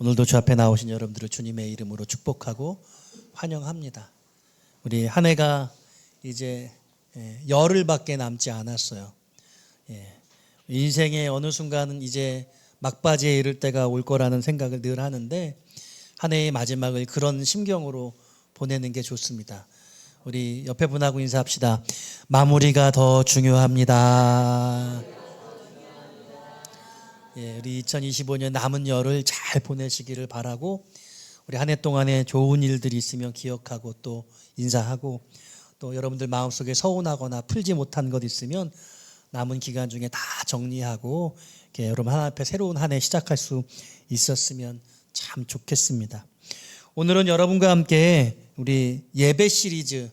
오늘도 주 앞에 나오신 여러분들을 주님의 이름으로 축복하고 환영합니다. 우리 한 해가 이제 열흘밖에 남지 않았어요. 인생의 어느 순간은 이제 막바지에 이를 때가 올 거라는 생각을 늘 하는데 한 해의 마지막을 그런 심경으로 보내는 게 좋습니다. 우리 옆에 분하고 인사합시다. 마무리가 더 중요합니다. 우리 2025년 남은 열을 잘 보내시기를 바라고, 우리 한 해 동안에 좋은 일들이 있으면 기억하고 또 인사하고, 또 여러분들 마음속에 서운하거나 풀지 못한 것 있으면 남은 기간 중에 다 정리하고 이렇게 여러분 하나님 앞에 새로운 한 해 시작할 수 있었으면 참 좋겠습니다. 오늘은 여러분과 함께 우리 예배 시리즈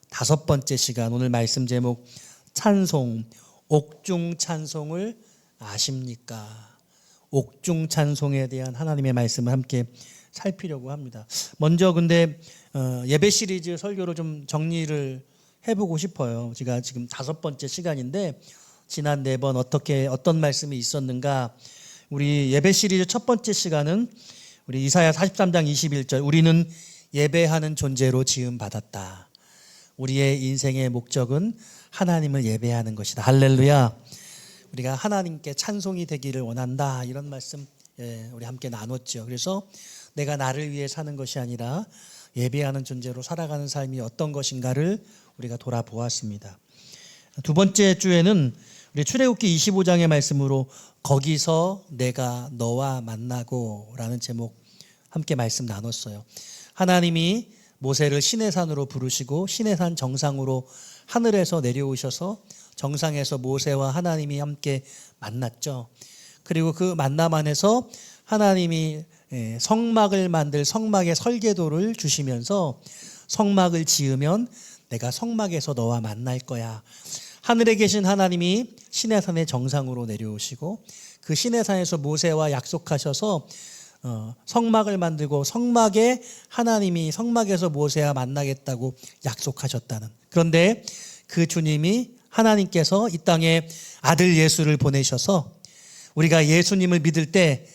5번째 시간, 오늘 말씀 제목 찬송, 옥중 찬송을 아십니까? 옥중 찬송에 대한 하나님의 말씀을 함께 살피려고 합니다. 먼저 근데 예배 시리즈 설교를 좀 정리를 해보고 싶어요. 제가 지금 5번째 시간인데 지난 4번 어떤 말씀이 있었는가. 우리 예배 시리즈 첫 번째 시간은 우리 이사야 43장 21절, 우리는 예배하는 존재로 지음받았다. 우리의 인생의 목적은 하나님을 예배하는 것이다. 할렐루야. 우리가 하나님께 찬송이 되기를 원한다, 이런 말씀 우리 함께 나눴죠. 그래서 내가 나를 위해 사는 것이 아니라 예배하는 존재로 살아가는 삶이 어떤 것인가를 우리가 돌아보았습니다. 두 번째 주에는 우리 출애굽기 25장의 말씀으로 거기서 내가 너와 만나고 라는 제목 함께 말씀 나눴어요. 하나님이 모세를 시내산으로 부르시고 시내산 정상으로 하늘에서 내려오셔서 정상에서 모세와 하나님이 함께 만났죠. 그리고 그 만남 안에서 하나님이 성막을 만들 성막의 설계도를 주시면서 성막을 지으면 내가 성막에서 너와 만날 거야. 하늘에 계신 하나님이 시내산의 정상으로 내려오시고 그 시내산에서 모세와 약속하셔서 성막을 만들고 성막에 하나님이 성막에서 모세와 만나겠다고 약속하셨다는. 그런데 그 주님이 하나님께서 이 땅에 아들 예수를 보내셔서 우리가 예수님을 믿을 때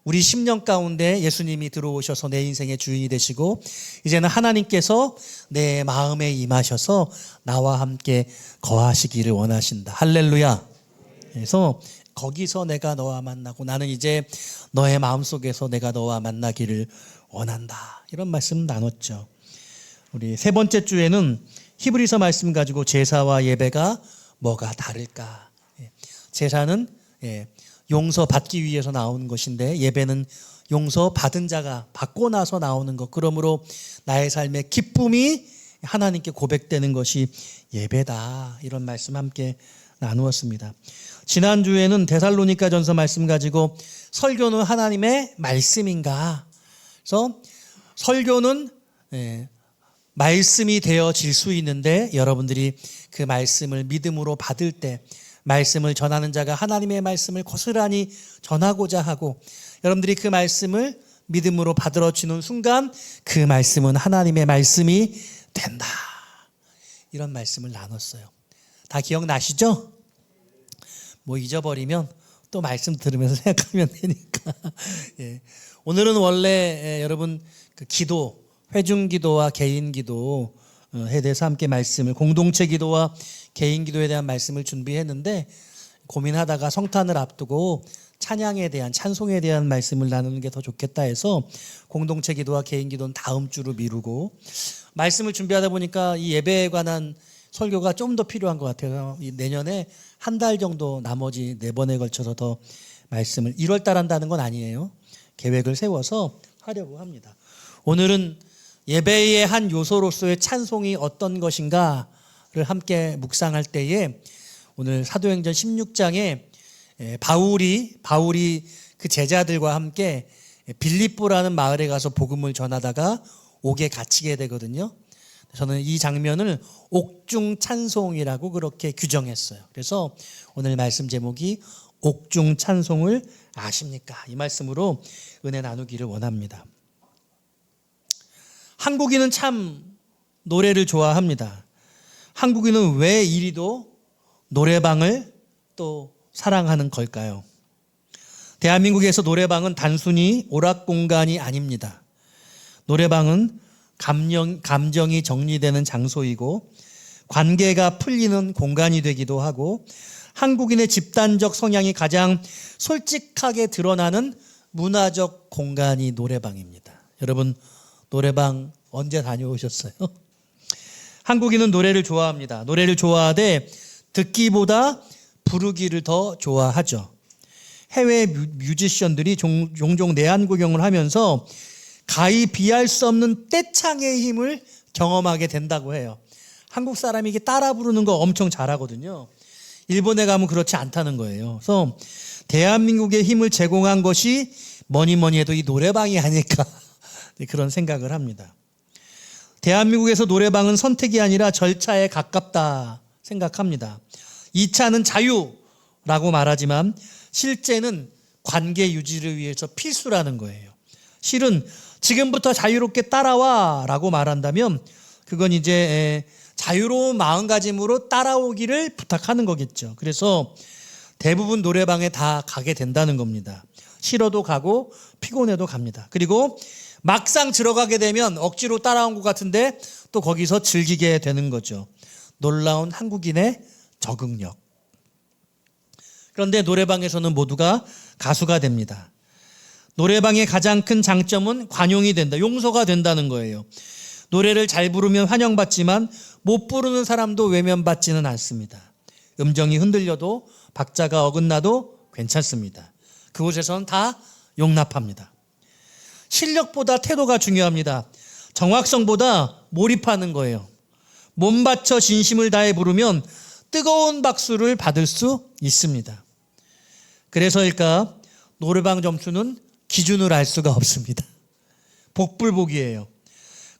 우리 심령 가운데 예수님이 들어오셔서 내 인생의 주인이 되시고 이제는 하나님께서 내 마음에 임하셔서 나와 함께 거하시기를 원하신다. 할렐루야. 그래서 거기서 내가 너와 만나고 나는 이제 너의 마음속에서 내가 너와 만나기를 원한다. 이런 말씀 나눴죠. 우리 세 번째 주에는 히브리서 말씀 가지고 제사와 예배가 뭐가 다를까? 제사는 용서받기 위해서 나오는 것인데 예배는 용서받은 자가 받고 나서 나오는 것. 그러므로 나의 삶의 기쁨이 하나님께 고백되는 것이 예배다. 이런 말씀 함께 나누었습니다. 지난주에는 데살로니가전서 말씀 가지고 설교는 하나님의 말씀인가? 그래서 설교는 말씀이 되어질 수 있는데 여러분들이 그 말씀을 믿음으로 받을 때 말씀을 전하는 자가 하나님의 말씀을 고스란히 전하고자 하고 여러분들이 그 말씀을 믿음으로 받아주는 순간 그 말씀은 하나님의 말씀이 된다. 이런 말씀을 나눴어요. 다 기억나시죠? 뭐 잊어버리면 또 말씀 들으면서 생각하면 되니까. 오늘은 원래 여러분 그 기도, 회중기도와 개인기도에 대해서 함께 말씀을, 공동체 기도와 개인기도에 대한 말씀을 준비했는데 고민하다가 성탄을 앞두고 찬양에 대한, 찬송에 대한 말씀을 나누는 게 더 좋겠다 해서 공동체 기도와 개인기도는 다음 주로 미루고 말씀을 준비하다 보니까 이 예배에 관한 설교가 좀 더 필요한 것 같아요. 내년에 한 달 정도 나머지 4번에 걸쳐서 더 말씀을 1월 달 한다는 건 아니에요. 계획을 세워서 하려고 합니다. 오늘은 예배의 한 요소로서의 찬송이 어떤 것인가를 함께 묵상할 때에 오늘 사도행전 16장에 바울이 그 제자들과 함께 빌립보라는 마을에 가서 복음을 전하다가 옥에 갇히게 되거든요. 저는 이 장면을 옥중 찬송이라고 그렇게 규정했어요. 그래서 오늘 말씀 제목이 옥중 찬송을 아십니까? 이 말씀으로 은혜 나누기를 원합니다. 한국인은 참 노래를 좋아합니다. 한국인은 왜 이리도 노래방을 또 사랑하는 걸까요? 대한민국에서 노래방은 단순히 오락 공간이 아닙니다. 노래방은 감정이 정리되는 장소이고 관계가 풀리는 공간이 되기도 하고 한국인의 집단적 성향이 가장 솔직하게 드러나는 문화적 공간이 노래방입니다. 여러분, 노래방 언제 다녀오셨어요? 한국인은 노래를 좋아합니다. 노래를 좋아하되 듣기보다 부르기를 더 좋아하죠. 해외 뮤지션들이 종종 내한 구경을 하면서 가히 비할 수 없는 떼창의 힘을 경험하게 된다고 해요. 한국 사람이 이게 따라 부르는 거 엄청 잘하거든요. 일본에 가면 그렇지 않다는 거예요. 그래서 대한민국에 힘을 제공한 것이 뭐니 해도 이 노래방이 아닐까 그런 생각을 합니다. 대한민국에서 노래방은 선택이 아니라 절차에 가깝다 생각합니다. 2차는 자유라고 말하지만 실제는 관계 유지를 위해서 필수라는 거예요. 실은 지금부터 자유롭게 따라와 라고 말한다면 그건 이제 자유로운 마음가짐으로 따라오기를 부탁하는 거겠죠. 그래서 대부분 노래방에 다 가게 된다는 겁니다. 싫어도 가고 피곤해도 갑니다. 그리고 막상 들어가게 되면 억지로 따라온 것 같은데 또 거기서 즐기게 되는 거죠. 놀라운 한국인의 적응력. 그런데 노래방에서는 모두가 가수가 됩니다. 노래방의 가장 큰 장점은 관용이 된다, 용서가 된다는 거예요. 노래를 잘 부르면 환영받지만 못 부르는 사람도 외면받지는 않습니다. 음정이 흔들려도 박자가 어긋나도 괜찮습니다. 그곳에서는 다 용납합니다. 실력보다 태도가 중요합니다. 정확성보다 몰입하는 거예요. 몸 바쳐 진심을 다해 부르면 뜨거운 박수를 받을 수 있습니다. 그래서일까 노래방 점수는 기준을 알 수가 없습니다. 복불복이에요.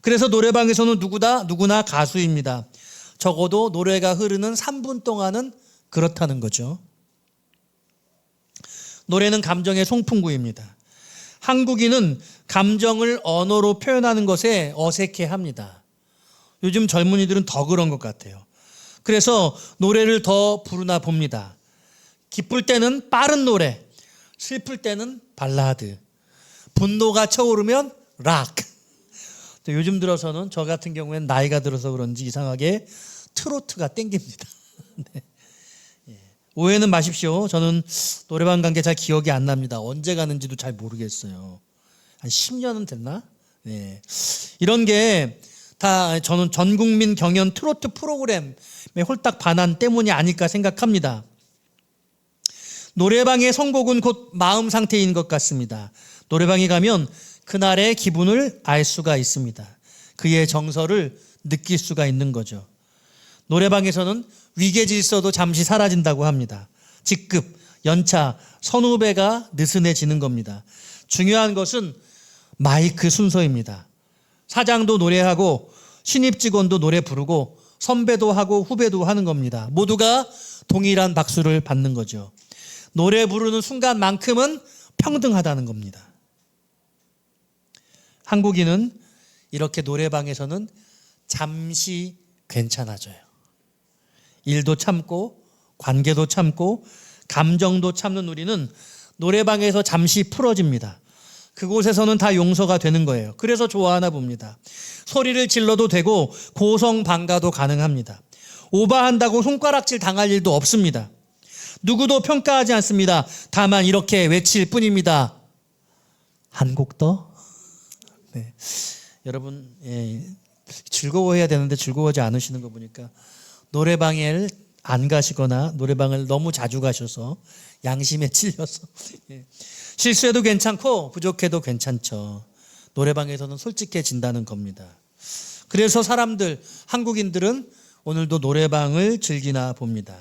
그래서 노래방에서는 누구나 가수입니다. 적어도 노래가 흐르는 3분 동안은 그렇다는 거죠. 노래는 감정의 송풍구입니다. 한국인은 감정을 언어로 표현하는 것에 어색해합니다. 요즘 젊은이들은 더 그런 것 같아요. 그래서 노래를 더 부르나 봅니다. 기쁠 때는 빠른 노래, 슬플 때는 발라드, 분노가 차오르면 락. 요즘 들어서는 저 같은 경우에는 나이가 들어서 그런지 이상하게 트로트가 땡깁니다. 네. 오해는 마십시오. 저는 노래방 간 게 잘 기억이 안 납니다. 언제 가는지도 잘 모르겠어요. 한 10년은 됐나? 네. 이런 게 다 저는 전국민 경연 트로트 프로그램에 홀딱 반한 때문이 아닐까 생각합니다. 노래방의 선곡은 곧 마음 상태인 것 같습니다. 노래방에 가면 그날의 기분을 알 수가 있습니다. 그의 정서를 느낄 수가 있는 거죠. 노래방에서는 위계 질서도 잠시 사라진다고 합니다. 직급, 연차, 선후배가 느슨해지는 겁니다. 중요한 것은 마이크 순서입니다. 사장도 노래하고 신입 직원도 노래 부르고 선배도 하고 후배도 하는 겁니다. 모두가 동일한 박수를 받는 거죠. 노래 부르는 순간만큼은 평등하다는 겁니다. 한국인은 이렇게 노래방에서는 잠시 괜찮아져요. 일도 참고 관계도 참고 감정도 참는 우리는 노래방에서 잠시 풀어집니다. 그곳에서는 다 용서가 되는 거예요. 그래서 좋아하나 봅니다. 소리를 질러도 되고 고성방가도 가능합니다. 오바한다고 손가락질 당할 일도 없습니다. 누구도 평가하지 않습니다. 다만 이렇게 외칠 뿐입니다. 한 곡 더? 네. 여러분 즐거워해야 되는데 즐거워하지 않으시는 거 보니까 노래방에 안 가시거나 노래방을 너무 자주 가셔서 양심에 찔려서 실수해도 괜찮고 부족해도 괜찮죠. 노래방에서는 솔직해진다는 겁니다. 그래서 한국인들은 오늘도 노래방을 즐기나 봅니다.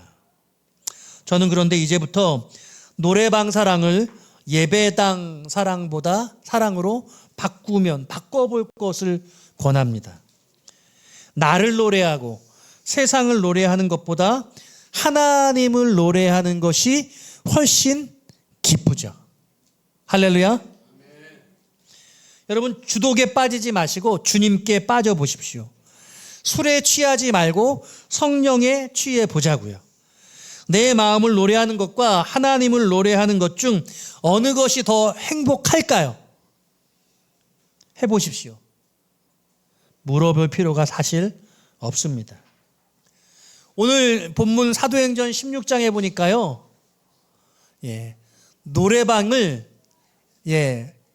저는 그런데 이제부터 노래방 사랑을 예배당 사랑으로 바꿔볼 것을 권합니다. 나를 노래하고 세상을 노래하는 것보다 하나님을 노래하는 것이 훨씬 기쁘죠. 할렐루야. 여러분 주독에 빠지지 마시고 주님께 빠져보십시오. 술에 취하지 말고 성령에 취해 보자고요. 내 마음을 노래하는 것과 하나님을 노래하는 것 중 어느 것이 더 행복할까요? 해보십시오. 물어볼 필요가 사실 없습니다. 오늘 본문 사도행전 16장에 보니까요, 노래방을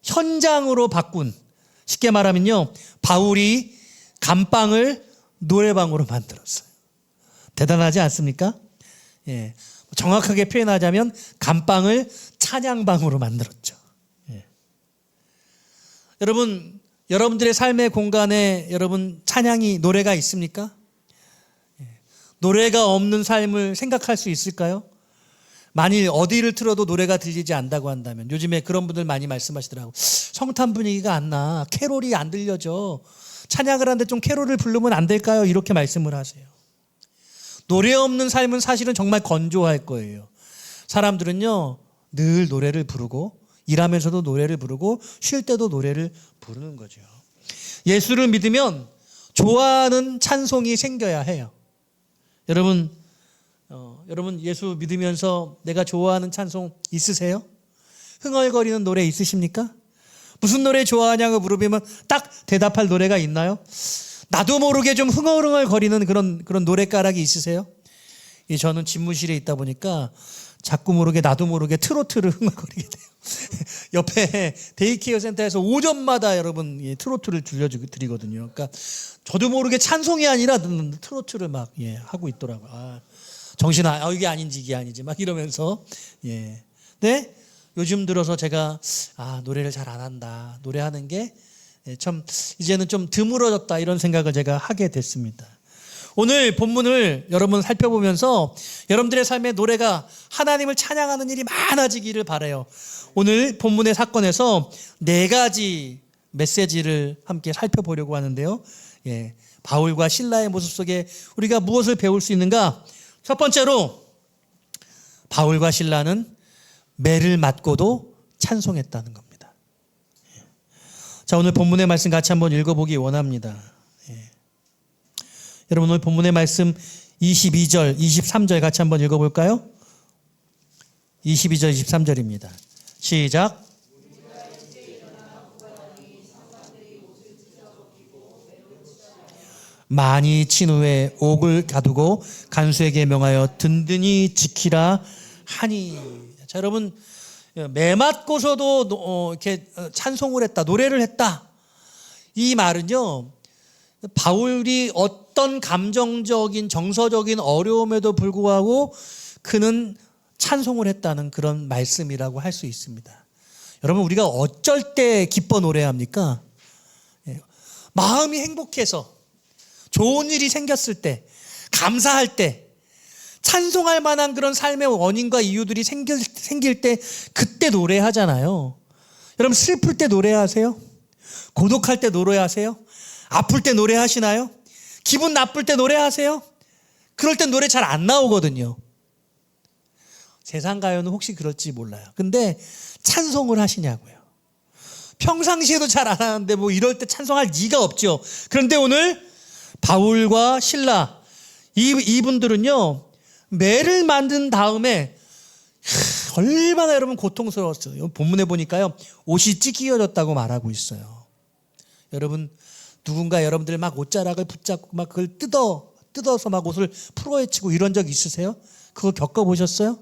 현장으로 바꾼, 쉽게 말하면요, 바울이 감방을 노래방으로 만들었어요. 대단하지 않습니까? 정확하게 표현하자면 감방을 찬양방으로 만들었죠. 여러분, 여러분들의 삶의 공간에 여러분 찬양이, 노래가 있습니까? 노래가 없는 삶을 생각할 수 있을까요? 만일 어디를 틀어도 노래가 들리지 않는다고 한다면, 요즘에 그런 분들 많이 말씀하시더라고요. 성탄 분위기가 안 나. 캐롤이 안 들려져. 찬양을 하는데 좀 캐롤을 부르면 안 될까요? 이렇게 말씀을 하세요. 노래 없는 삶은 사실은 정말 건조할 거예요. 사람들은요, 늘 노래를 부르고, 일하면서도 노래를 부르고, 쉴 때도 노래를 부르는 거죠. 예수를 믿으면 좋아하는 찬송이 생겨야 해요. 여러분 예수 믿으면서 내가 좋아하는 찬송 있으세요? 흥얼거리는 노래 있으십니까? 무슨 노래 좋아하냐고 물어보면 딱 대답할 노래가 있나요? 나도 모르게 좀 흥얼흥얼거리는 그런 노랫가락이 있으세요? 저는 집무실에 있다 보니까 자꾸 모르게 나도 모르게 트로트를 흥얼거리게 돼요. 옆에 데이케어 센터에서 오전마다 여러분 트로트를 들려드리거든요. 그러니까 저도 모르게 찬송이 아니라 트로트를 막 하고 있더라고요. 정신아, 이게 아닌지 막 이러면서. 네? 요즘 들어서 제가 노래를 잘 안 한다. 노래하는 게 참 이제는 좀 드물어졌다, 이런 생각을 제가 하게 됐습니다. 오늘 본문을 여러분 살펴보면서 여러분들의 삶에 노래가, 하나님을 찬양하는 일이 많아지기를 바라요. 오늘 본문의 사건에서 4가지 메시지를 함께 살펴보려고 하는데요. 바울과 실라의 모습 속에 우리가 무엇을 배울 수 있는가? 첫 번째로, 바울과 실라는 매를 맞고도 찬송했다는 겁니다. 자, 오늘 본문의 말씀 같이 한번 읽어보기 원합니다. 여러분, 오늘 본문의 말씀 22절, 23절 같이 한번 읽어볼까요? 22절, 23절입니다. 시작. 많이 친 후에 옥을 가두고 간수에게 명하여 든든히 지키라 하니. 자, 여러분, 매 맞고서도 이렇게 찬송을 했다, 노래를 했다. 이 말은요, 바울이 어떤 감정적인, 정서적인 어려움에도 불구하고 그는 찬송을 했다는 그런 말씀이라고 할 수 있습니다. 여러분, 우리가 어쩔 때 기뻐 노래합니까? 마음이 행복해서, 좋은 일이 생겼을 때, 감사할 때, 찬송할 만한 그런 삶의 원인과 이유들이 생길 때, 그때 노래하잖아요. 여러분, 슬플 때 노래하세요? 고독할 때 노래하세요? 아플 때 노래하시나요? 기분 나쁠 때 노래하세요? 그럴 땐 노래 잘 안 나오거든요. 세상 가요는 혹시 그럴지 몰라요. 근데 찬송을 하시냐고요. 평상시에도 잘 안 하는데 뭐 이럴 때 찬송할 리가 없죠. 그런데 오늘 바울과 실라, 이분들은요, 매를 만든 다음에 얼마나 여러분 고통스러웠어요. 본문에 보니까요, 옷이 찢겨졌다고 말하고 있어요. 여러분, 누군가 여러분들 막 옷자락을 붙잡고 막 그걸 뜯어서 막 옷을 풀어헤치고 이런 적 있으세요? 그거 겪어보셨어요?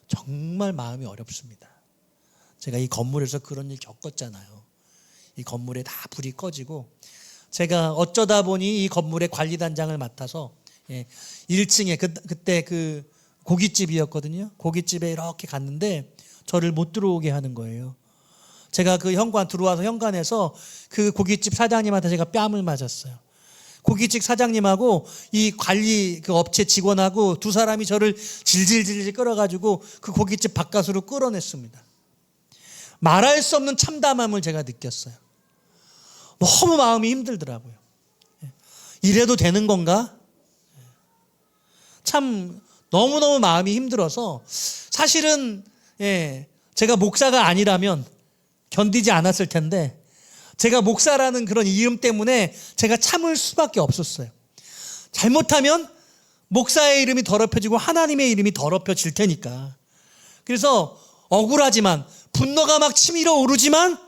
정말 마음이 어렵습니다. 제가 이 건물에서 그런 일 겪었잖아요. 이 건물에 다 불이 꺼지고, 제가 어쩌다 보니 이 건물의 관리단장을 맡아서 1층에 그때 그 고깃집이었거든요. 고깃집에 이렇게 갔는데 저를 못 들어오게 하는 거예요. 제가 그 현관 들어와서 현관에서 그 고깃집 사장님한테 제가 뺨을 맞았어요. 고깃집 사장님하고 이 관리 그 업체 직원하고 두 사람이 저를 질질질 끌어가지고 그 고깃집 바깥으로 끌어냈습니다. 말할 수 없는 참담함을 제가 느꼈어요. 너무 마음이 힘들더라고요. 이래도 되는 건가? 참 너무너무 마음이 힘들어서, 사실은 제가 목사가 아니라면 견디지 않았을 텐데, 제가 목사라는 그런 이름 때문에 제가 참을 수밖에 없었어요. 잘못하면 목사의 이름이 더럽혀지고 하나님의 이름이 더럽혀질 테니까. 그래서 억울하지만 분노가 막 치밀어 오르지만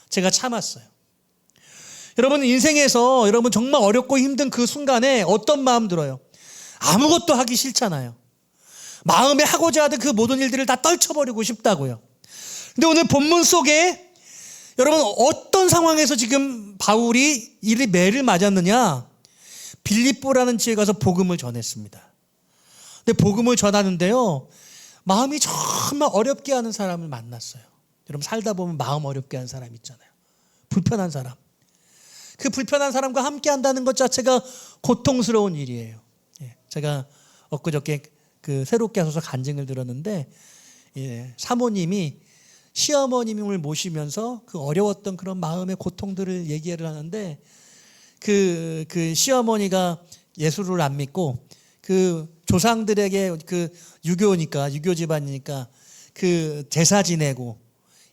제가 참았어요. 여러분 인생에서 여러분 정말 어렵고 힘든 그 순간에 어떤 마음 들어요? 아무것도 하기 싫잖아요. 마음에 하고자 하던 그 모든 일들을 다 떨쳐버리고 싶다고요. 근데 오늘 본문 속에 여러분 어떤 상황에서 지금 바울이 이 매를 맞았느냐? 빌립보라는 지에 가서 복음을 전했습니다. 근데 복음을 전하는데요, 마음이 정말 어렵게 하는 사람을 만났어요. 여러분 살다 보면 마음 어렵게 하는 사람 있잖아요. 불편한 사람. 그 불편한 사람과 함께 한다는 것 자체가 고통스러운 일이에요. 제가 엊그저께 그 새롭게 하셔서 간증을 들었는데, 사모님이 시어머님을 모시면서 그 어려웠던 그런 마음의 고통들을 얘기를 하는데, 그 시어머니가 예수를 안 믿고 그 조상들에게 그 유교 집안이니까 그 제사 지내고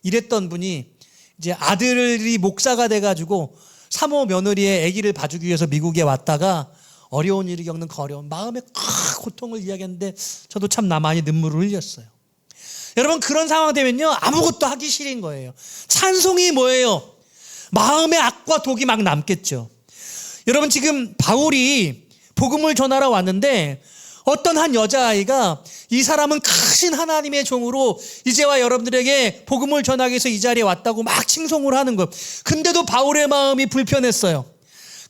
이랬던 분이 이제 아들이 목사가 돼가지고 사모 며느리의 아기를 봐주기 위해서 미국에 왔다가 어려운 일을 겪는 그 어려운 마음의 고통을 이야기했는데 저도 참 많이 눈물을 흘렸어요. 여러분 그런 상황 되면요 아무것도 하기 싫은 거예요. 찬송이 뭐예요? 마음의 악과 독이 막 남겠죠. 여러분 지금 바울이 복음을 전하러 왔는데 어떤 한 여자아이가 이 사람은 크신 하나님의 종으로 이제와 여러분들에게 복음을 전하기 위해서 이 자리에 왔다고 막 칭송을 하는 거예요. 근데도 바울의 마음이 불편했어요.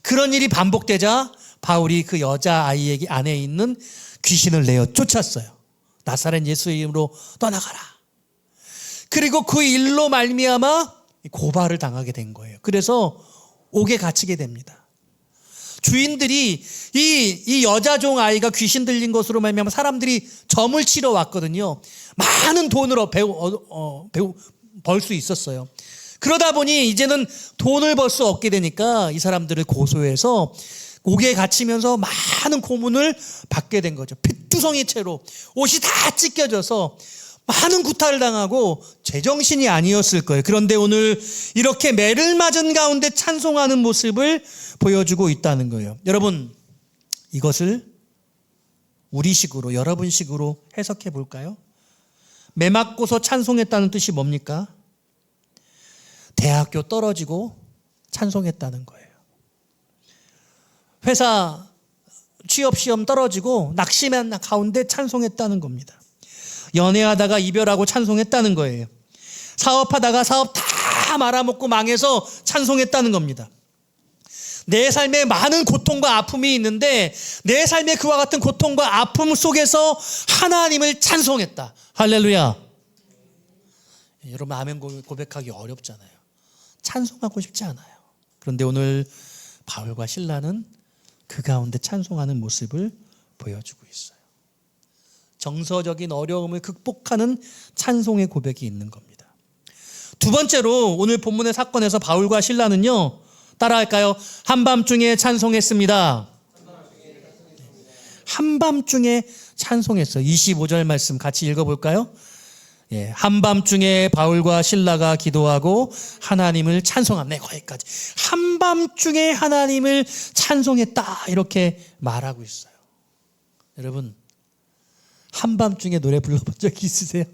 그런 일이 반복되자 바울이 그 여자아이에게 안에 있는 귀신을 내어 쫓았어요. 나사렛 예수의 이름으로 떠나가라. 그리고 그 일로 말미암아 고발을 당하게 된 거예요. 그래서 옥에 갇히게 됩니다. 주인들이 이 여자종 아이가 귀신 들린 것으로 말미암아 사람들이 점을 치러 왔거든요. 많은 돈을 벌 수 있었어요. 그러다 보니 이제는 돈을 벌 수 없게 되니까 이 사람들을 고소해서 옥에 갇히면서 많은 고문을 받게 된 거죠. 핏두성이 채로 옷이 다 찢겨져서 많은 구타를 당하고 제정신이 아니었을 거예요. 그런데 오늘 이렇게 매를 맞은 가운데 찬송하는 모습을 보여주고 있다는 거예요. 여러분 이것을 우리식으로 여러분식으로 해석해 볼까요? 매 맞고서 찬송했다는 뜻이 뭡니까? 대학교 떨어지고 찬송했다는 거예요. 회사 취업시험 떨어지고 낙심한 가운데 찬송했다는 겁니다. 연애하다가 이별하고 찬송했다는 거예요. 사업하다가 사업 다 말아먹고 망해서 찬송했다는 겁니다. 내 삶에 많은 고통과 아픔이 있는데 내 삶에 그와 같은 고통과 아픔 속에서 하나님을 찬송했다. 할렐루야. 여러분 아멘 고백하기 어렵잖아요. 찬송하고 싶지 않아요. 그런데 오늘 바울과 실라는 그 가운데 찬송하는 모습을 보여주고 있어요. 정서적인 어려움을 극복하는 찬송의 고백이 있는 겁니다. 두 번째로 오늘 본문의 사건에서 바울과 실라는요, 따라할까요? 한밤중에 찬송했습니다. 한밤중에 찬송했어요. 25절 말씀 같이 읽어볼까요? 한밤중에 바울과 실라가 기도하고 하나님을 찬송합니다. 거기까지. 한밤중에 하나님을 찬송했다 이렇게 말하고 있어요. 여러분 한밤중에 노래 불러본 적 있으세요?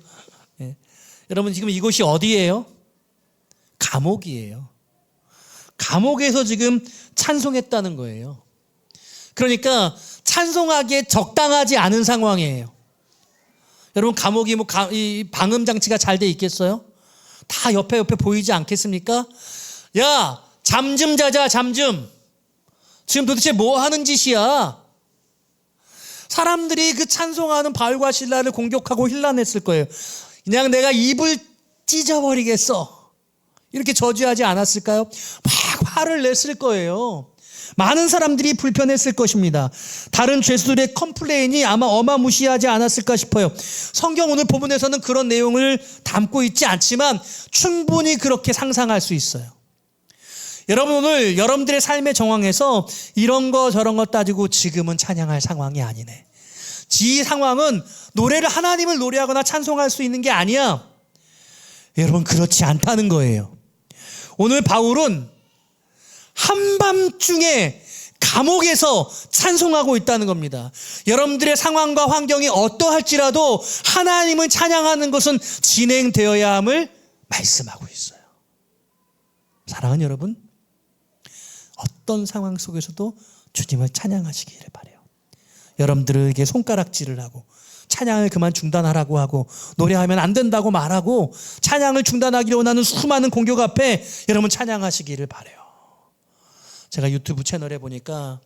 여러분 지금 이곳이 어디예요? 감옥이에요. 감옥에서 지금 찬송했다는 거예요. 그러니까 찬송하기에 적당하지 않은 상황이에요. 여러분 감옥이 이 방음 장치가 잘 돼 있겠어요? 다 옆에 보이지 않겠습니까? 야, 잠 좀 자자, 잠 좀. 지금 도대체 뭐 하는 짓이야? 사람들이 그 찬송하는 바울과 실라를 공격하고 힐난했을 거예요. 그냥 내가 입을 찢어버리겠어. 이렇게 저주하지 않았을까요? 막 화를 냈을 거예요. 많은 사람들이 불편했을 것입니다. 다른 죄수들의 컴플레인이 아마 어마무시하지 않았을까 싶어요. 성경 오늘 본문에서는 그런 내용을 담고 있지 않지만 충분히 그렇게 상상할 수 있어요. 여러분 오늘 여러분들의 삶의 정황에서 이런 거 저런 거 따지고 지금은 찬양할 상황이 아니네. 이 상황은 하나님을 노래하거나 찬송할 수 있는 게 아니야. 여러분 그렇지 않다는 거예요. 오늘 바울은 한밤중에 감옥에서 찬송하고 있다는 겁니다. 여러분들의 상황과 환경이 어떠할지라도 하나님을 찬양하는 것은 진행되어야 함을 말씀하고 있어요. 사랑하는 여러분, 어떤 상황 속에서도 주님을 찬양하시기를 바라요. 여러분들에게 손가락질을 하고 찬양을 그만 중단하라고 하고 노래하면 안 된다고 말하고 찬양을 중단하기를 원하는 수많은 공격 앞에 여러분 찬양하시기를 바라요. 제가 유튜브 채널에 보니까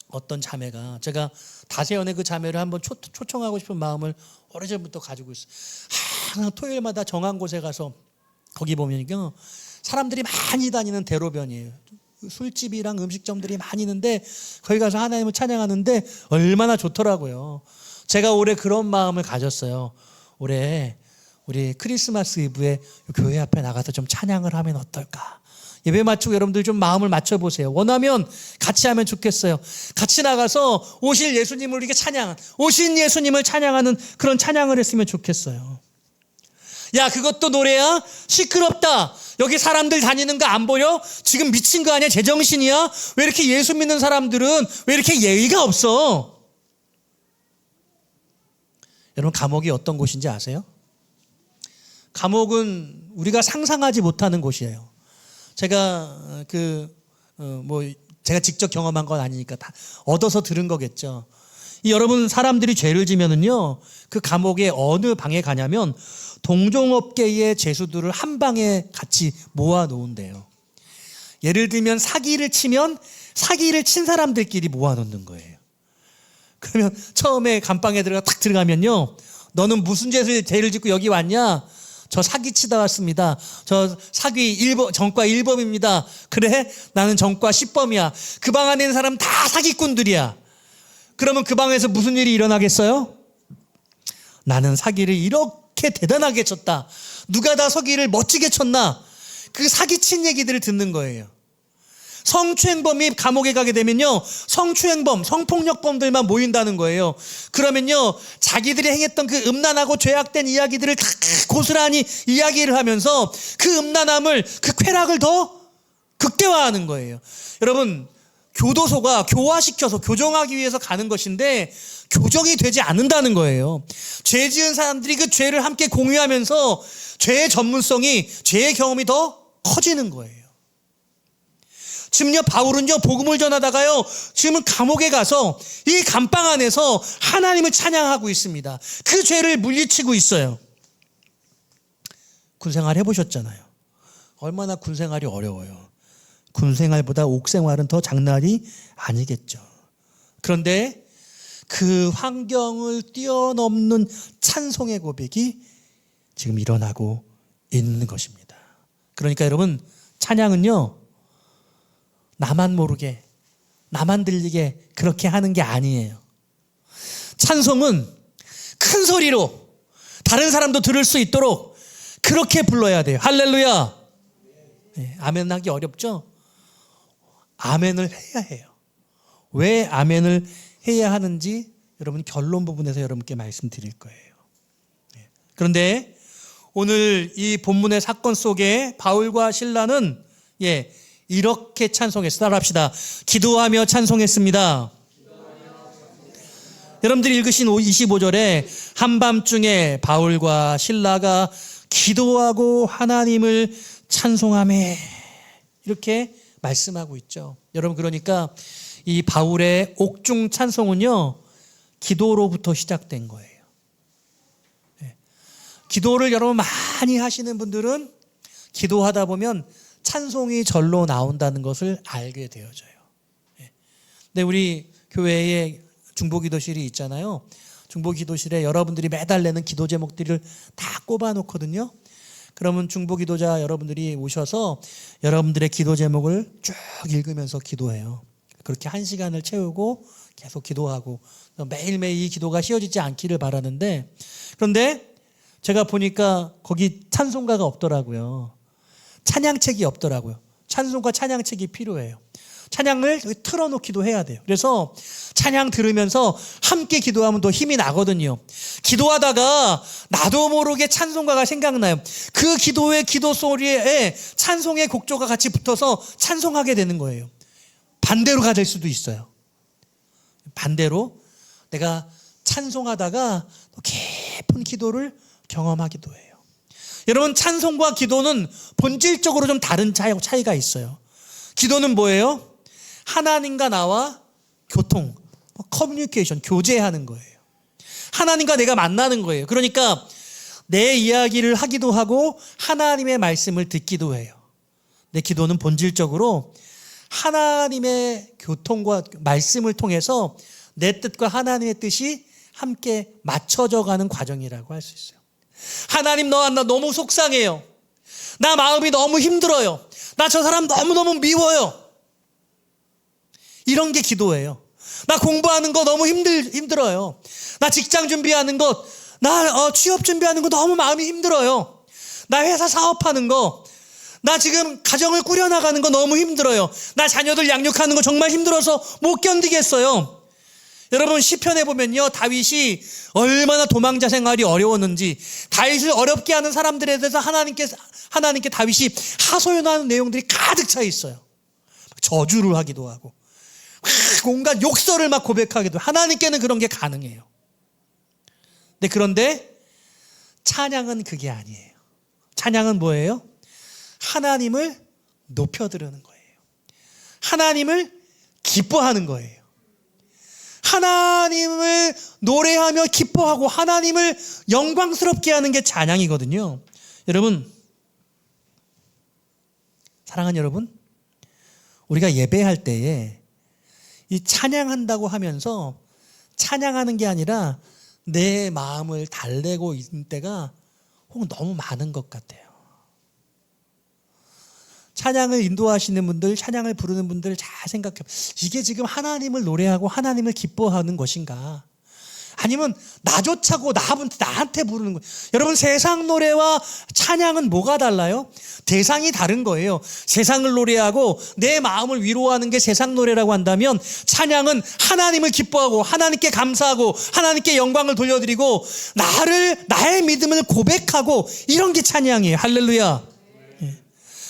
어떤 자매가, 제가 다세연의 그 자매를 한번 초청하고 싶은 마음을 오래전부터 가지고 있어요. 항상 토요일마다 정한 곳에 가서 거기 보면요 사람들이 많이 다니는 대로변이에요. 술집이랑 음식점들이 많이 있는데 거기 가서 하나님을 찬양하는데 얼마나 좋더라고요. 제가 올해 그런 마음을 가졌어요. 올해 우리 크리스마스 이브에 교회 앞에 나가서 좀 찬양을 하면 어떨까? 예배 마치고 여러분들 좀 마음을 맞춰보세요. 원하면 같이 하면 좋겠어요. 같이 나가서 오실 예수님을 이렇게 오신 예수님을 찬양하는 그런 찬양을 했으면 좋겠어요. 야, 그것도 노래야? 시끄럽다. 여기 사람들 다니는 거 안 보여? 지금 미친 거 아니야? 제정신이야? 왜 이렇게 예수 믿는 사람들은 왜 이렇게 예의가 없어? 여러분, 감옥이 어떤 곳인지 아세요? 감옥은 우리가 상상하지 못하는 곳이에요. 제가 제가 직접 경험한 건 아니니까 다 얻어서 들은 거겠죠. 여러분, 사람들이 죄를 지면은요, 그 감옥의 어느 방에 가냐면 동종업계의 죄수들을 한 방에 같이 모아 놓은대요. 예를 들면 사기를 치면 사기를 친 사람들끼리 모아 놓는 거예요. 그러면 처음에 감방에 딱 들어가면요, 너는 무슨 죄를 짓고 여기 왔냐? 저 사기치다 왔습니다. 저 사기 전과 1범입니다. 그래? 나는 전과 10범이야. 그 방 안에 있는 사람 다 사기꾼들이야. 그러면 그 방에서 무슨 일이 일어나겠어요? 나는 사기를 이렇게 대단하게 쳤다. 누가 다 사기를 멋지게 쳤나? 그 사기친 얘기들을 듣는 거예요. 성추행범이 감옥에 가게 되면요, 성추행범, 성폭력범들만 모인다는 거예요. 그러면요, 자기들이 행했던 그 음란하고 죄악된 이야기들을 다 고스란히 이야기를 하면서 그 음란함을, 그 쾌락을 더 극대화하는 거예요. 여러분, 교도소가 교화시켜서 교정하기 위해서 가는 것인데 교정이 되지 않는다는 거예요. 죄 지은 사람들이 그 죄를 함께 공유하면서 죄의 전문성이, 죄의 경험이 더 커지는 거예요. 지금요, 바울은요, 복음을 전하다가요, 지금은 감옥에 가서 이 감방 안에서 하나님을 찬양하고 있습니다. 그 죄를 물리치고 있어요. 군생활 해보셨잖아요. 얼마나 군생활이 어려워요. 군생활보다 옥생활은 더 장난이 아니겠죠. 그런데 그 환경을 뛰어넘는 찬송의 고백이 지금 일어나고 있는 것입니다. 그러니까 여러분, 찬양은요, 나만 모르게, 나만 들리게 그렇게 하는 게 아니에요. 찬송은 큰 소리로 다른 사람도 들을 수 있도록 그렇게 불러야 돼요. 할렐루야. 네, 아멘 하기 어렵죠? 아멘을 해야 해요. 왜 아멘을 해야 하는지 여러분 결론 부분에서 여러분께 말씀드릴 거예요. 네. 그런데 오늘 이 본문의 사건 속에 바울과 실라는 이렇게 찬송했어요. 따라합시다. 기도하며 찬송했습니다. 여러분들이 읽으신 25절에 한밤중에 바울과 실라가 기도하고 하나님을 찬송하며 이렇게 말씀하고 있죠. 여러분, 그러니까 이 바울의 옥중 찬송은요, 기도로부터 시작된 거예요. 네. 기도를 여러분 많이 하시는 분들은 기도하다 보면 찬송이 절로 나온다는 것을 알게 되어져요. 네. 근데 우리 교회에 중보기도실이 있잖아요. 중보기도실에 여러분들이 매달 내는 기도 제목들을 다 꼽아 놓거든요. 그러면 중보기도자 여러분들이 오셔서 여러분들의 기도 제목을 쭉 읽으면서 기도해요. 그렇게 1시간을 채우고 계속 기도하고 매일매일 이 기도가 쉬어지지 않기를 바라는데, 그런데 제가 보니까 거기 찬송가가 없더라고요. 찬양책이 없더라고요. 찬송가 찬양책이 필요해요. 찬양을 틀어놓기도 해야 돼요. 그래서 찬양 들으면서 함께 기도하면 더 힘이 나거든요. 기도하다가 나도 모르게 찬송가가 생각나요. 그 기도의 기도 소리에 찬송의 곡조가 같이 붙어서 찬송하게 되는 거예요. 반대로가 될 수도 있어요. 반대로 내가 찬송하다가 또 깊은 기도를 경험하기도 해요. 여러분, 찬송과 기도는 본질적으로 좀 다른 차이가 있어요. 기도는 뭐예요? 하나님과 나와 교통, 커뮤니케이션, 교제하는 거예요. 하나님과 내가 만나는 거예요. 그러니까 내 이야기를 하기도 하고 하나님의 말씀을 듣기도 해요. 내 기도는 본질적으로 하나님의 교통과 말씀을 통해서 내 뜻과 하나님의 뜻이 함께 맞춰져 가는 과정이라고 할 수 있어요. 하나님, 나 너무 속상해요. 나 마음이 너무 힘들어요. 나 저 사람 너무너무 미워요. 이런 게 기도예요. 나 공부하는 거 너무 힘들어요. 나 직장 준비하는 것, 나 취업 준비하는 거 너무 마음이 힘들어요. 나 회사 사업하는 거, 나 지금 가정을 꾸려나가는 거 너무 힘들어요. 나 자녀들 양육하는 거 정말 힘들어서 못 견디겠어요. 여러분, 시편에 보면요, 다윗이 얼마나 도망자 생활이 어려웠는지, 다윗을 어렵게 하는 사람들에 대해서 하나님께 다윗이 하소연하는 내용들이 가득 차 있어요. 저주를 하기도 하고 온갖 욕설을 막 고백하기도. 하나님께는 그런 게 가능해요. 그런데 찬양은 그게 아니에요. 찬양은 뭐예요? 하나님을 높여드리는 거예요. 하나님을 기뻐하는 거예요. 하나님을 노래하며 기뻐하고 하나님을 영광스럽게 하는 게 찬양이거든요. 여러분, 사랑하는 여러분, 우리가 예배할 때에 이 찬양한다고 하면서 찬양하는 게 아니라 내 마음을 달래고 있는 때가 혹은 너무 많은 것 같아요. 찬양을 인도하시는 분들, 찬양을 부르는 분들 잘 생각해. 이게 지금 하나님을 노래하고 하나님을 기뻐하는 것인가? 아니면 나조차고 나한테 부르는 거예요. 여러분, 세상 노래와 찬양은 뭐가 달라요? 대상이 다른 거예요. 세상을 노래하고 내 마음을 위로하는 게 세상 노래라고 한다면, 찬양은 하나님을 기뻐하고 하나님께 감사하고 하나님께 영광을 돌려드리고 나의 믿음을 고백하고, 이런 게 찬양이에요. 할렐루야.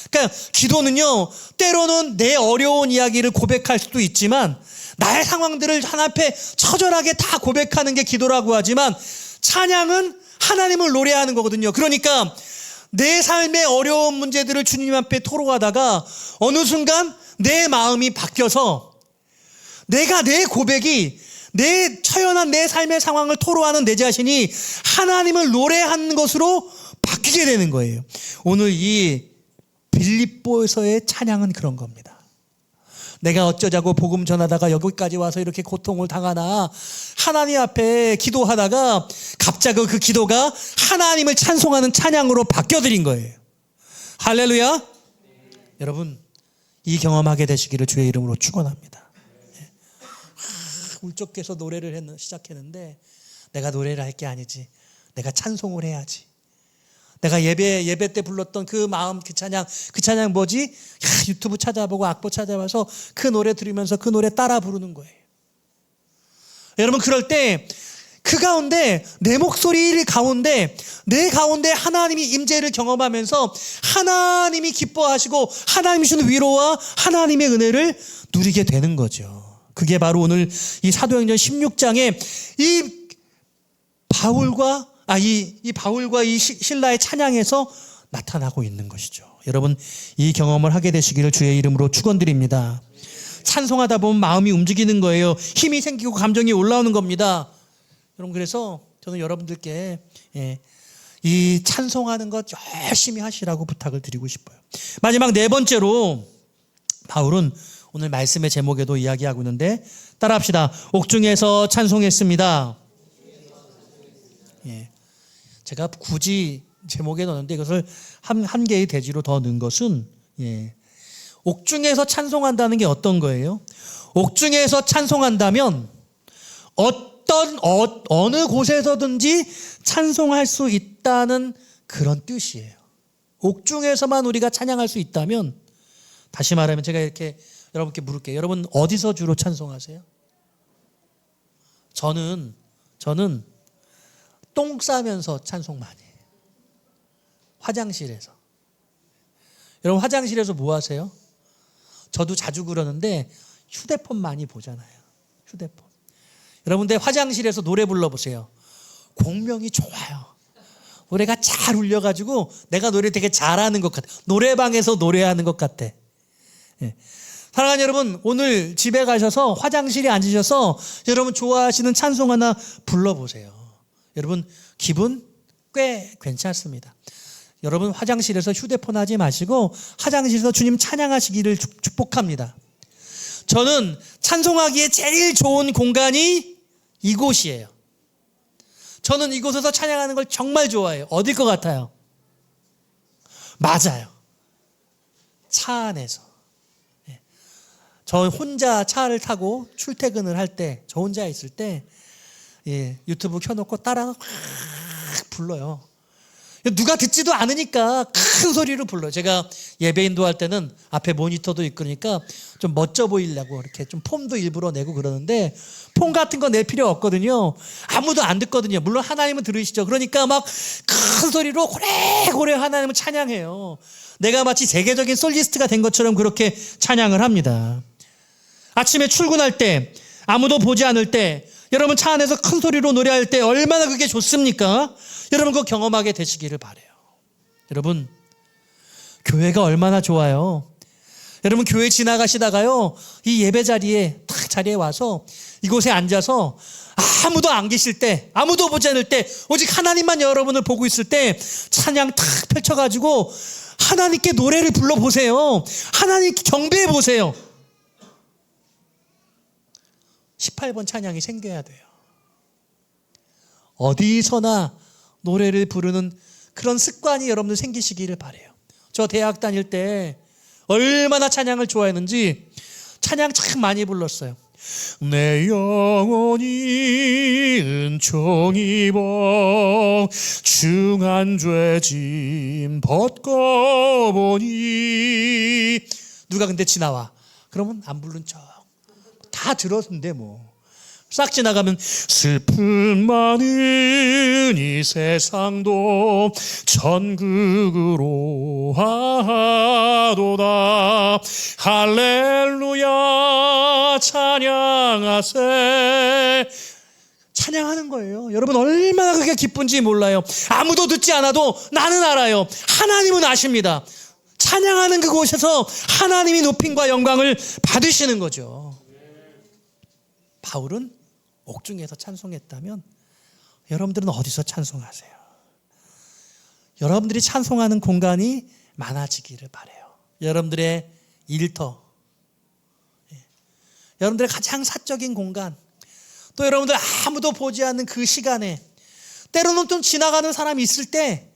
그러니까 기도는요, 때로는 내 어려운 이야기를 고백할 수도 있지만 나의 상황들을 하나님 앞에 처절하게 다 고백하는 게 기도라고 하지만, 찬양은 하나님을 노래하는 거거든요. 그러니까 내 삶의 어려운 문제들을 주님 앞에 토로하다가 어느 순간 내 마음이 바뀌어서 내가 내 고백이, 내 처연한 내 삶의 상황을 토로하는 내 자신이 하나님을 노래하는 것으로 바뀌게 되는 거예요. 오늘 이 빌립보에서의 찬양은 그런 겁니다. 내가 어쩌자고 복음 전하다가 여기까지 와서 이렇게 고통을 당하나, 하나님 앞에 기도하다가 갑자기 그 기도가 하나님을 찬송하는 찬양으로 바뀌어드린 거예요. 할렐루야. 여러분, 이 경험하게 되시기를 주의 이름으로 축원합니다. 울적해서 노래를 시작했는데, 내가 노래를 할 게 아니지, 내가 찬송을 해야지. 내가 예배 때 불렀던 그 마음, 그 찬양 뭐지? 유튜브 찾아보고 악보 찾아봐서 그 노래 들으면서 그 노래 따라 부르는 거예요. 여러분, 그럴 때 그 가운데, 내 목소리 가운데, 내 가운데 하나님이 임재를 경험하면서 하나님이 기뻐하시고 하나님이 주는 위로와 하나님의 은혜를 누리게 되는 거죠. 그게 바로 오늘 이 사도행전 16장에 이 바울과 이 신라의 찬양에서 나타나고 있는 것이죠. 여러분, 이 경험을 하게 되시기를 주의 이름으로 축원드립니다. 찬송하다 보면 마음이 움직이는 거예요. 힘이 생기고 감정이 올라오는 겁니다. 여러분, 그래서 저는 여러분들께 이 찬송하는 것 열심히 하시라고 부탁을 드리고 싶어요. 마지막 네 번째로, 바울은 오늘 말씀의 제목에도 이야기하고 있는데, 따라합시다. 옥중에서 찬송했습니다. 제가 굳이 제목에 넣었는데 이것을 한 개의 대지로 더 넣은 것은, 옥중에서 찬송한다는 게 어떤 거예요? 옥중에서 찬송한다면 어느 곳에서든지 찬송할 수 있다는 그런 뜻이에요. 옥중에서만 우리가 찬양할 수 있다면, 다시 말하면 제가 이렇게 여러분께 물을게요. 여러분, 어디서 주로 찬송하세요? 저는 똥 싸면서 찬송 많이 해요. 화장실에서. 여러분, 화장실에서 뭐 하세요? 저도 자주 그러는데 휴대폰 많이 보잖아요. 휴대폰. 여러분들 화장실에서 노래 불러보세요. 공명이 좋아요. 노래가 잘 울려가지고 내가 노래 되게 잘하는 것 같아. 노래방에서 노래하는 것 같아. 예. 사랑하는 여러분, 오늘 집에 가셔서 화장실에 앉으셔서 여러분 좋아하시는 찬송 하나 불러보세요. 여러분 기분 꽤 괜찮습니다. 여러분 화장실에서 휴대폰 하지 마시고 화장실에서 주님 찬양하시기를 축복합니다. 저는 찬송하기에 제일 좋은 공간이 이곳이에요. 저는 이곳에서 찬양하는 걸 정말 좋아해요. 어딜 것 같아요? 맞아요. 차 안에서. 저 혼자 차를 타고 출퇴근을 할 때, 저 혼자 있을 때 유튜브 켜놓고 따라가 확 불러요. 누가 듣지도 않으니까 큰 소리로 불러요. 제가 예배 인도할 때는 앞에 모니터도 있고 그러니까 좀 멋져 보이려고 이렇게 좀 폼도 일부러 내고 그러는데 폼 같은 거 낼 필요 없거든요. 아무도 안 듣거든요. 물론 하나님은 들으시죠. 그러니까 막 큰 소리로 고래고래 하나님을 찬양해요. 내가 마치 세계적인 솔리스트가 된 것처럼 그렇게 찬양을 합니다. 아침에 출근할 때, 아무도 보지 않을 때, 여러분 차 안에서 큰 소리로 노래할 때 얼마나 그게 좋습니까? 여러분 그거 경험하게 되시기를 바라요. 여러분 교회가 얼마나 좋아요. 여러분 교회 지나가시다가요 이 예배 자리에 딱 자리에 와서 이곳에 앉아서 아무도 안 계실 때, 아무도 보지 않을 때, 오직 하나님만 여러분을 보고 있을 때 찬양 탁 펼쳐가지고 하나님께 노래를 불러보세요. 하나님께 경배해보세요. 18번 찬양이 생겨야 돼요. 어디서나 노래를 부르는 그런 습관이 여러분들 생기시기를 바라요. 저 대학 다닐 때 얼마나 찬양을 좋아했는지 찬양 참 많이 불렀어요. 내 영혼이 은총 입어 중한 죄짐 벗고보니 누가 근데 지나와 그러면 안 부른 척 다 들었는데 뭐 싹 지나가면 슬픔 많은 이 세상도 천국으로 하도다 할렐루야 찬양하세. 찬양하는 거예요. 여러분 얼마나 그게 기쁜지 몰라요. 아무도 듣지 않아도 나는 알아요. 하나님은 아십니다. 찬양하는 그곳에서 하나님이 높임과 영광을 받으시는 거죠. 바울은 옥중에서 찬송했다면 여러분들은 어디서 찬송하세요? 여러분들이 찬송하는 공간이 많아지기를 바라요. 여러분들의 일터, 여러분들의 가장 사적인 공간, 또 여러분들 아무도 보지 않는 그 시간에 때로는 좀 지나가는 사람이 있을 때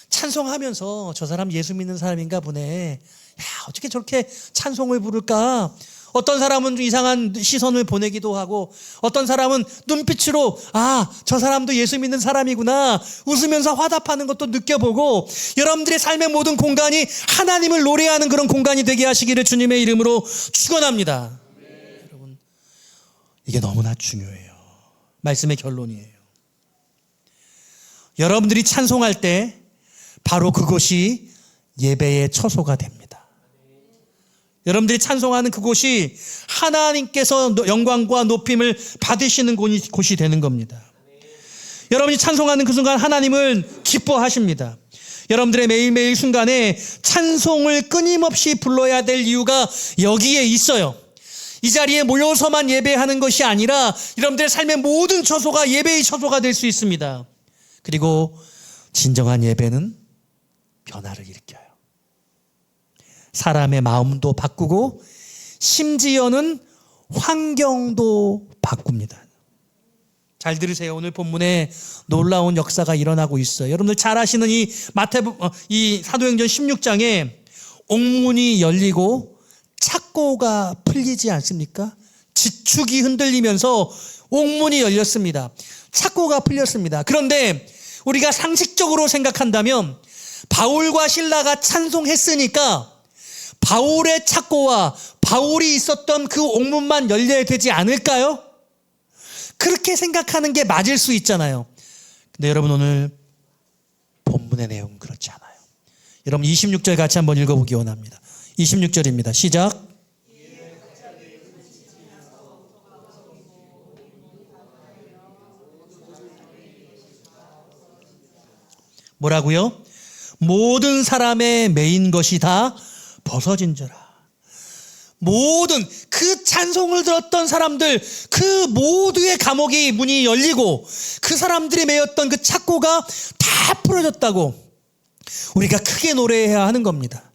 찬송하면서 저 사람 예수 믿는 사람인가 보네. 야, 어떻게 저렇게 찬송을 부를까? 어떤 사람은 이상한 시선을 보내기도 하고 어떤 사람은 눈빛으로 아, 저 사람도 예수 믿는 사람이구나 웃으면서 화답하는 것도 느껴보고 여러분들의 삶의 모든 공간이 하나님을 노래하는 그런 공간이 되게 하시기를 주님의 이름으로 축원합니다. 여러분 이게 너무나 중요해요. 말씀의 결론이에요. 여러분들이 찬송할 때 바로 그곳이 예배의 처소가 됩니다. 여러분들이 찬송하는 그곳이 하나님께서 영광과 높임을 받으시는 곳이 되는 겁니다. 여러분이 찬송하는 그 순간 하나님은 기뻐하십니다. 여러분들의 매일매일 순간에 찬송을 끊임없이 불러야 될 이유가 여기에 있어요. 이 자리에 모여서만 예배하는 것이 아니라 여러분들의 삶의 모든 처소가 예배의 처소가 될 수 있습니다. 그리고 진정한 예배는 변화를 일으켜요. 사람의 마음도 바꾸고 심지어는 환경도 바꿉니다. 잘 들으세요. 오늘 본문에 놀라운 역사가 일어나고 있어요. 여러분들 잘 아시는 이 사도행전 16장에 옥문이 열리고 착고가 풀리지 않습니까? 지축이 흔들리면서 옥문이 열렸습니다. 착고가 풀렸습니다. 그런데 우리가 상식적으로 생각한다면 바울과 실라가 찬송했으니까 바울의 착고와 바울이 있었던 그 옥문만 열려야 되지 않을까요? 그렇게 생각하는 게 맞을 수 있잖아요. 근데 여러분 오늘 본문의 내용은 그렇지 않아요. 여러분 26절 같이 한번 읽어보기 원합니다. 26절입니다. 시작. 뭐라고요? 모든 사람의 매인 것이 다 벗어진저라. 모든 그 찬송을 들었던 사람들, 그 모두의 감옥이 문이 열리고 그 사람들이 매였던 그 착고가 다 풀어졌다고 우리가 크게 노래해야 하는 겁니다.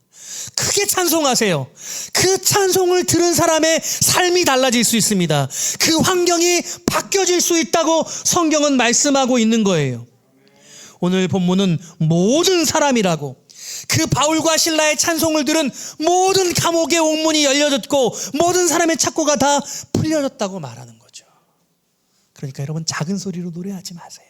크게 찬송하세요. 그 찬송을 들은 사람의 삶이 달라질 수 있습니다. 그 환경이 바뀌어질 수 있다고 성경은 말씀하고 있는 거예요. 오늘 본문은 모든 사람이라고, 그 바울과 실라의 찬송을 들은 모든 감옥의 옥문이 열려졌고 모든 사람의 착고가 다 풀려졌다고 말하는 거죠. 그러니까 여러분, 작은 소리로 노래하지 마세요.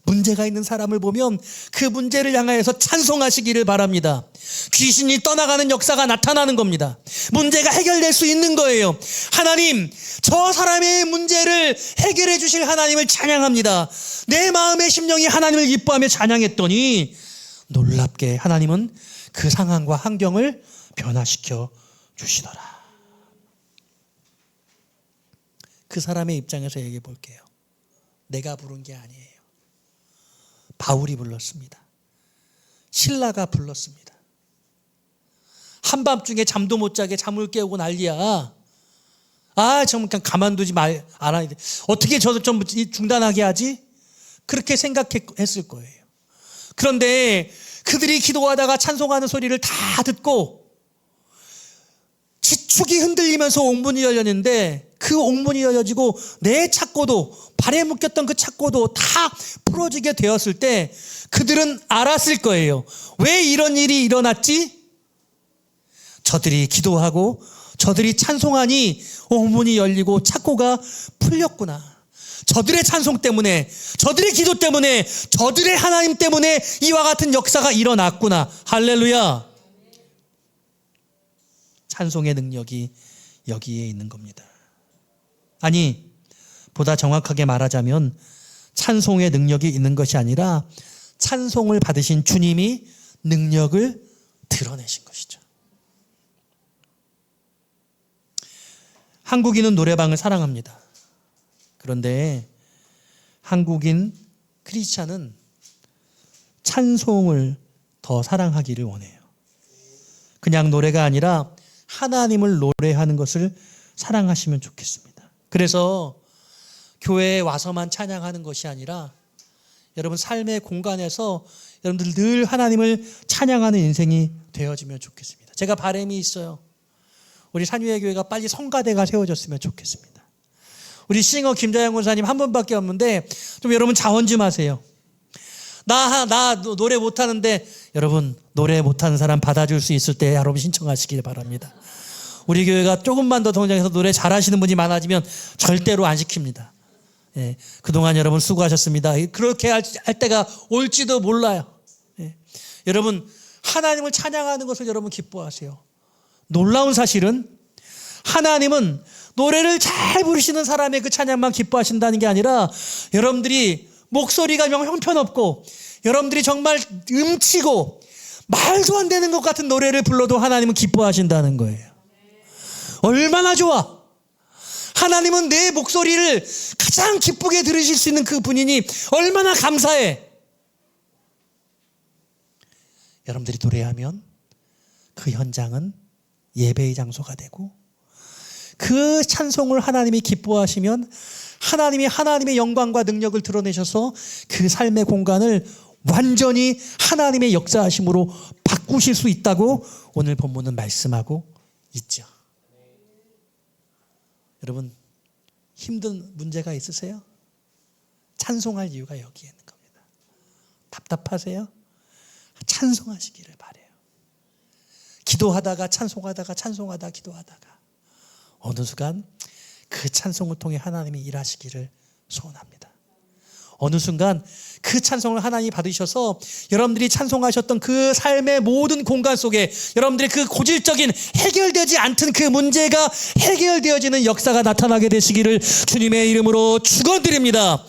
문제가 있는 사람을 보면 그 문제를 향하여서 찬송하시기를 바랍니다. 귀신이 떠나가는 역사가 나타나는 겁니다. 문제가 해결될 수 있는 거예요. 하나님, 저 사람의 문제를 해결해 주실 하나님을 찬양합니다. 내 마음의 심령이 하나님을 기뻐하며 찬양했더니 놀랍게 하나님은 그 상황과 환경을 변화시켜 주시더라. 그 사람의 입장에서 얘기해 볼게요. 내가 부른 게 아니에요. 바울이 불렀습니다. 실라가 불렀습니다. 한밤중에 잠도 못 자게 잠을 깨우고 난리야. 정말 그냥 가만두지 않아야 돼. 어떻게 저도 좀 중단하게 하지? 그렇게 생각했을 거예요. 그런데 그들이 기도하다가 찬송하는 소리를 다 듣고 지축이 흔들리면서 옥문이 열렸는데, 그 옥문이 열려지고 내 착고도, 발에 묶였던 그 착고도 다 풀어지게 되었을 때 그들은 알았을 거예요. 왜 이런 일이 일어났지? 저들이 기도하고 저들이 찬송하니 옥문이 열리고 착고가 풀렸구나. 저들의 찬송 때문에, 저들의 기도 때문에, 저들의 하나님 때문에 이와 같은 역사가 일어났구나. 할렐루야. 찬송의 능력이 여기에 있는 겁니다. 아니, 보다 정확하게 말하자면 찬송의 능력이 있는 것이 아니라 찬송을 받으신 주님이 능력을 드러내신 것이죠. 한국인은 노래방을 사랑합니다. 그런데 한국인 크리스찬은 찬송을 더 사랑하기를 원해요. 그냥 노래가 아니라 하나님을 노래하는 것을 사랑하시면 좋겠습니다. 그래서 교회에 와서만 찬양하는 것이 아니라 여러분 삶의 공간에서 여러분들 늘 하나님을 찬양하는 인생이 되어지면 좋겠습니다. 제가 바람이 있어요. 우리 산위의 교회가 빨리 성가대가 세워졌으면 좋겠습니다. 우리 싱어 김자영 권사님 한 분밖에 없는데 좀 여러분 자원 좀 하세요. 나 노래 못하는데, 여러분 노래 못하는 사람 받아줄 수 있을 때 여러분 신청하시길 바랍니다. 우리 교회가 조금만 더 동작해서 노래 잘하시는 분이 많아지면 절대로 안 시킵니다. 예, 그동안 여러분 수고하셨습니다. 그렇게 할 때가 올지도 몰라요. 예, 여러분 하나님을 찬양하는 것을 여러분 기뻐하세요. 놀라운 사실은 하나님은 노래를 잘 부르시는 사람의 그 찬양만 기뻐하신다는 게 아니라, 여러분들이 목소리가 형편없고 여러분들이 정말 음치고 말도 안 되는 것 같은 노래를 불러도 하나님은 기뻐하신다는 거예요. 얼마나 좋아. 하나님은 내 목소리를 가장 기쁘게 들으실 수 있는 그 분이니 얼마나 감사해. 여러분들이 노래하면 그 현장은 예배의 장소가 되고, 그 찬송을 하나님이 기뻐하시면 하나님이 하나님의 영광과 능력을 드러내셔서 그 삶의 공간을 완전히 하나님의 역사하심으로 바꾸실 수 있다고 오늘 본문은 말씀하고 있죠. 여러분 힘든 문제가 있으세요? 찬송할 이유가 여기에 있는 겁니다. 답답하세요? 찬송하시기를 바라요. 기도하다가 찬송하다가 기도하다가 어느 순간 그 찬송을 통해 하나님이 일하시기를 소원합니다. 어느 순간 그 찬송을 하나님이 받으셔서 여러분들이 찬송하셨던 그 삶의 모든 공간 속에 여러분들의 그 고질적인 해결되지 않던 그 문제가 해결되어지는 역사가 나타나게 되시기를 주님의 이름으로 축원드립니다.